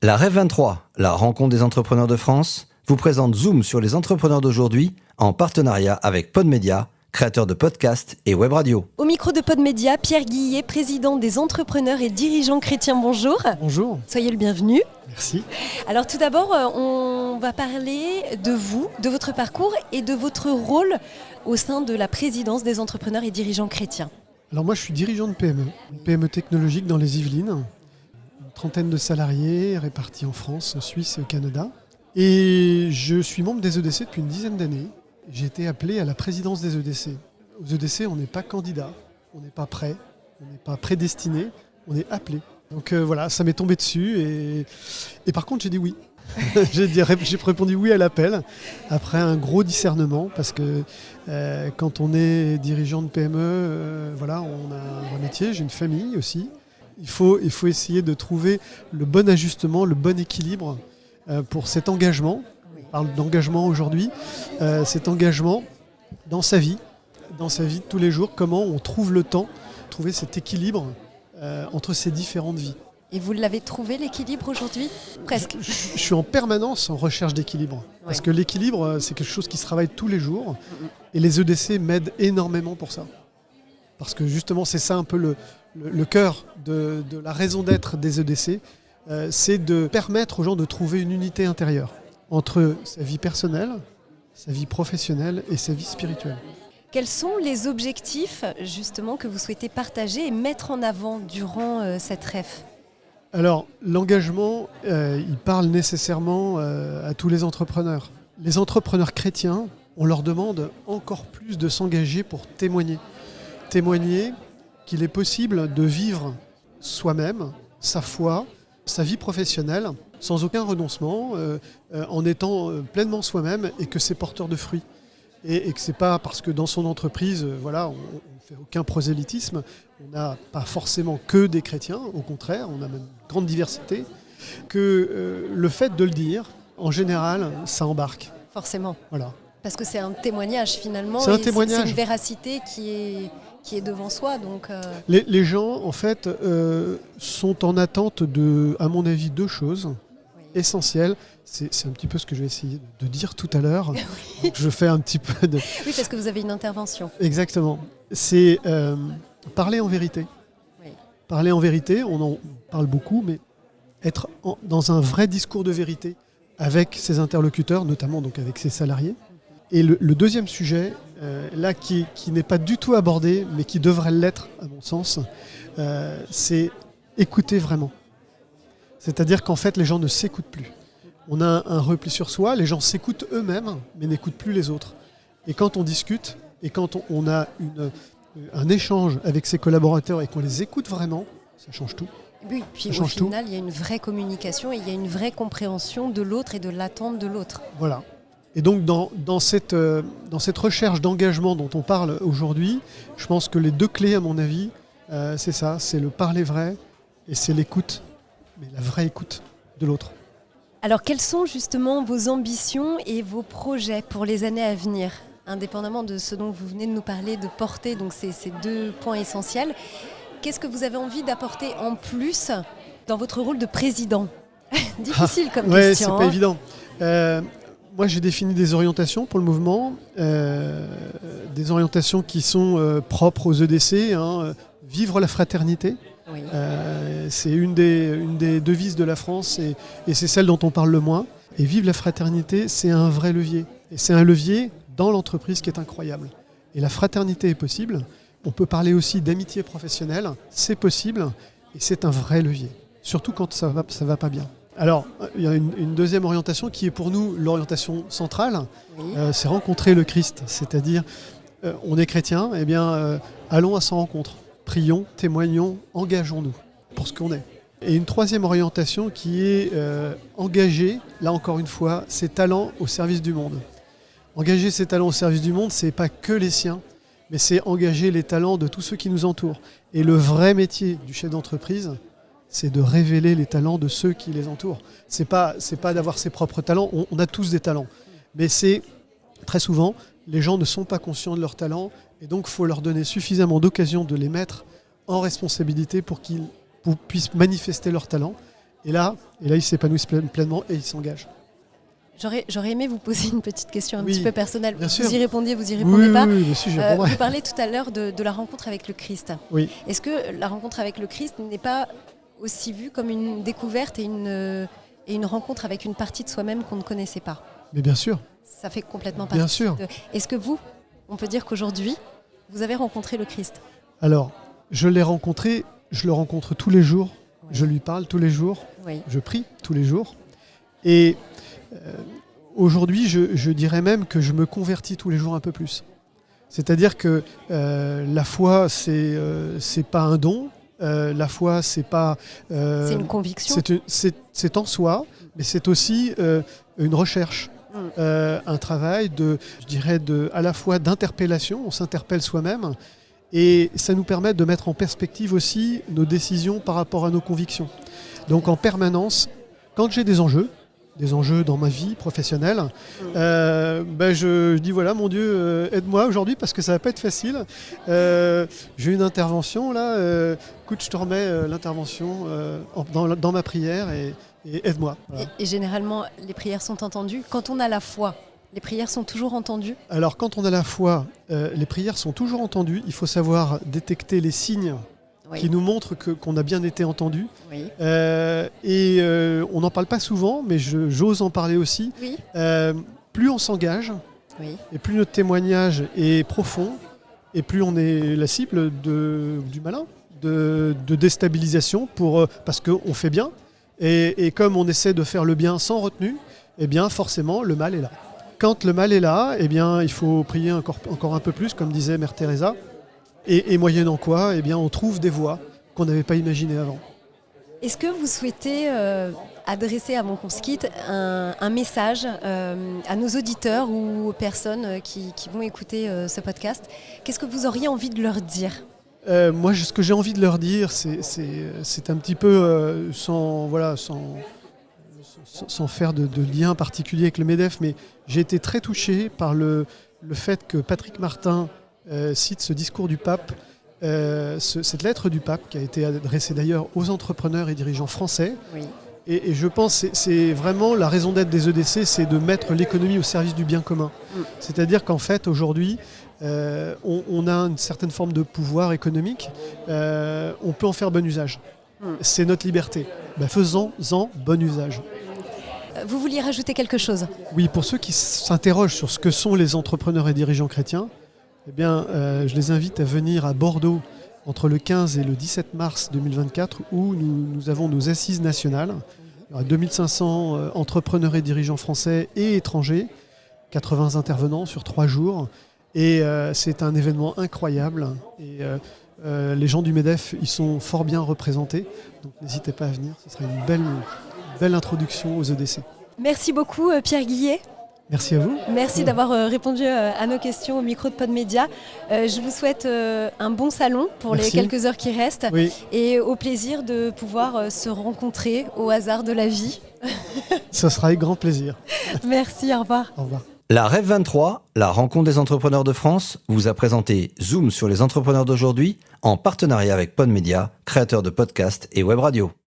La REF 23, la rencontre des entrepreneurs de France, vous présente Zoom sur les entrepreneurs d'aujourd'hui en partenariat avec Podmedia, créateur de podcasts et web radio. Au micro de Podmedia, Pierre Guillet, président des entrepreneurs et dirigeants chrétiens, bonjour. Bonjour. Soyez le bienvenu. Merci. Alors tout d'abord, on va parler de vous, de votre parcours et de votre rôle au sein de la présidence des entrepreneurs et dirigeants chrétiens. Alors moi je suis dirigeant de PME, une PME technologique dans les Yvelines. Une trentaine de salariés répartis en France, en Suisse et au Canada. Et je suis membre des EDC depuis une dizaine d'années. J'ai été appelé à la présidence des EDC. Aux EDC, on n'est pas candidat, on n'est pas prêt, on n'est pas prédestiné, on est appelé. Donc voilà, ça m'est tombé dessus et par contre j'ai dit oui. J'ai répondu oui à l'appel après un gros discernement parce que quand on est dirigeant de PME, voilà, on a un vrai métier, j'ai une famille aussi. Il faut essayer de trouver le bon ajustement, le bon équilibre pour cet engagement. On parle d'engagement aujourd'hui, cet engagement dans sa vie de tous les jours, comment on trouve le temps, trouver cet équilibre entre ces différentes vies. Et vous l'avez trouvé l'équilibre aujourd'hui ? Presque. Je suis en permanence en recherche d'équilibre. Parce que l'équilibre, c'est quelque chose qui se travaille tous les jours. Et les EDC m'aident énormément pour ça. Parce que justement, c'est ça un peu le cœur de la raison d'être des EDC. C'est de permettre aux gens de trouver une unité intérieure entre sa vie personnelle, sa vie professionnelle et sa vie spirituelle. Quels sont les objectifs justement que vous souhaitez partager et mettre en avant durant cette REF ? Alors, l'engagement, il parle nécessairement à tous les entrepreneurs. Les entrepreneurs chrétiens, on leur demande encore plus de s'engager pour témoigner. Témoigner qu'il est possible de vivre soi-même, sa foi, sa vie professionnelle, sans aucun renoncement, en étant pleinement soi-même et que c'est porteur de fruits. Et que c'est pas parce que dans son entreprise, voilà, on ne fait aucun prosélytisme, on n'a pas forcément que des chrétiens, au contraire, on a même une grande diversité, que le fait de le dire, en général, ça embarque. Forcément. Voilà. Parce que c'est un témoignage finalement, c'est un témoignage. C'est une véracité qui est devant soi. Donc Les gens, en fait, sont en attente de, à mon avis, deux choses essentielles. C'est un petit peu ce que je vais essayer de dire tout à l'heure. Donc je fais un petit peu de... Oui, parce que vous avez une intervention. Exactement. C'est parler en vérité. Oui. Parler en vérité, on en parle beaucoup, mais être dans un vrai discours de vérité avec ses interlocuteurs, notamment donc avec ses salariés. Et le deuxième sujet, là qui n'est pas du tout abordé, mais qui devrait l'être, à mon sens, c'est écouter vraiment. C'est-à-dire qu'en fait, les gens ne s'écoutent plus. On a un repli sur soi, les gens s'écoutent eux-mêmes, mais n'écoutent plus les autres. Et quand on discute, et quand on a un échange avec ses collaborateurs et qu'on les écoute vraiment, ça change tout. Oui, puis au final, il y a une vraie communication et il y a une vraie compréhension de l'autre et de l'attente de l'autre. Voilà. Et donc dans cette recherche d'engagement dont on parle aujourd'hui, je pense que les deux clés, à mon avis, c'est ça, c'est le parler vrai et c'est l'écoute, mais la vraie écoute de l'autre. Alors, quelles sont justement vos ambitions et vos projets pour les années à venir, indépendamment de ce dont vous venez de nous parler, de porter donc ces deux points essentiels? Qu'est-ce que vous avez envie d'apporter en plus dans votre rôle de président? Difficile comme question. Oui, c'est pas évident. Moi, j'ai défini des orientations pour le mouvement, des orientations qui sont propres aux EDC, vivre la fraternité. Oui. C'est une des devises de la France et c'est celle dont on parle le moins. Et vivre la fraternité, c'est un vrai levier. Et c'est un levier dans l'entreprise qui est incroyable. Et la fraternité est possible. On peut parler aussi d'amitié professionnelle. C'est possible et c'est un vrai levier. Surtout quand ça va pas bien. Alors, il y a une deuxième orientation qui est pour nous l'orientation centrale. Oui. C'est rencontrer le Christ. C'est-à-dire, on est chrétien, eh bien, allons à sa rencontre. Prions, témoignons, engageons-nous pour ce qu'on est. Et une troisième orientation qui est engager, là encore une fois, ses talents au service du monde. Engager ses talents au service du monde, c'est pas que les siens, mais c'est engager les talents de tous ceux qui nous entourent. Et le vrai métier du chef d'entreprise, c'est de révéler les talents de ceux qui les entourent. C'est pas d'avoir ses propres talents, on a tous des talents. Mais c'est, très souvent, les gens ne sont pas conscients de leurs talents, et donc il faut leur donner suffisamment d'occasions de les mettre en responsabilité pour qu'ils puissent manifester leurs talents. Et là, ils s'épanouissent pleinement et ils s'engagent. J'aurais aimé vous poser une petite question un Oui, petit peu personnelle. bien sûr. Vous y répondiez, vous y répondez pas. Oui, si, je répondrai. Vous parlez tout à l'heure de la rencontre avec le Christ. Oui. Est-ce que la rencontre avec le Christ n'est pas aussi vue comme une découverte et une rencontre avec une partie de soi-même qu'on ne connaissait pas? Mais bien sûr. Ça fait complètement Bien partie. sûr. Est-ce que vous, on peut dire qu'aujourd'hui, vous avez rencontré le Christ? Alors, je l'ai rencontré, je le rencontre tous les jours, Oui. je lui parle tous les jours, Oui. je prie tous les jours. Et aujourd'hui, je dirais même que je me convertis tous les jours un peu plus. C'est-à-dire que la foi, c'est pas un don. La foi, c'est pas. C'est une conviction. C'est en soi, mais c'est aussi une recherche. Un travail à la fois d'interpellation, on s'interpelle soi-même, et ça nous permet de mettre en perspective aussi nos décisions par rapport à nos convictions. Donc en permanence, quand j'ai des enjeux dans ma vie professionnelle, je dis voilà, mon Dieu, aide-moi aujourd'hui parce que ça va pas être facile. J'ai une intervention là, écoute, je te remets l'intervention dans ma prière et aide-moi. Voilà. Et généralement, les prières sont entendues. Quand on a la foi, les prières sont toujours entendues. Alors quand on a la foi, les prières sont toujours entendues. Il faut savoir détecter les signes qui nous montrent qu'on a bien été entendu. Oui. On n'en parle pas souvent, mais j'ose en parler aussi. Oui. Plus on s'engage, et plus notre témoignage est profond, et plus on est la cible du malin, de déstabilisation, parce qu'on fait bien. Et comme on essaie de faire le bien sans retenue, eh bien forcément le mal est là. Quand le mal est là, eh bien il faut prier encore un peu plus, comme disait Mère Teresa. Et moyennant quoi, eh bien on trouve des voies qu'on n'avait pas imaginées avant. Est-ce que vous souhaitez adresser, avant qu'on se quitte, un message à nos auditeurs ou aux personnes qui vont écouter ce podcast? Qu'est-ce que vous auriez envie de leur dire? Moi, ce que j'ai envie de leur dire, c'est un petit peu sans faire de lien particulier avec le MEDEF, mais j'ai été très touché par le fait que Patrick Martin cite ce discours du pape, cette lettre du pape qui a été adressée d'ailleurs aux entrepreneurs et dirigeants français. Oui. Et je pense que c'est vraiment la raison d'être des EDC, c'est de mettre l'économie au service du bien commun. C'est-à-dire qu'en fait, aujourd'hui, on a une certaine forme de pouvoir économique, on peut en faire bon usage. C'est notre liberté. Faisons-en bon usage. Vous vouliez rajouter quelque chose? Oui, pour ceux qui s'interrogent sur ce que sont les entrepreneurs et dirigeants chrétiens, eh bien, je les invite à venir à Bordeaux entre le 15 et le 17 mars 2024 où nous avons nos assises nationales. Il y aura 2500 entrepreneurs et dirigeants français et étrangers, 80 intervenants sur 3 jours. Et c'est un événement incroyable. Et les gens du MEDEF, ils sont fort bien représentés. Donc n'hésitez pas à venir, ce sera une belle introduction aux EDC. Merci beaucoup Pierre Guillet. Merci à vous. Merci d'avoir répondu à nos questions au micro de Podmedia. Je vous souhaite un bon salon pour les quelques heures qui restent et au plaisir de pouvoir se rencontrer au hasard de la vie. Ça sera avec grand plaisir. Merci, au revoir. Au revoir. La REV 23, la rencontre des entrepreneurs de France, vous a présenté Zoom sur les entrepreneurs d'aujourd'hui en partenariat avec Podmedia, créateur de podcasts et web radio.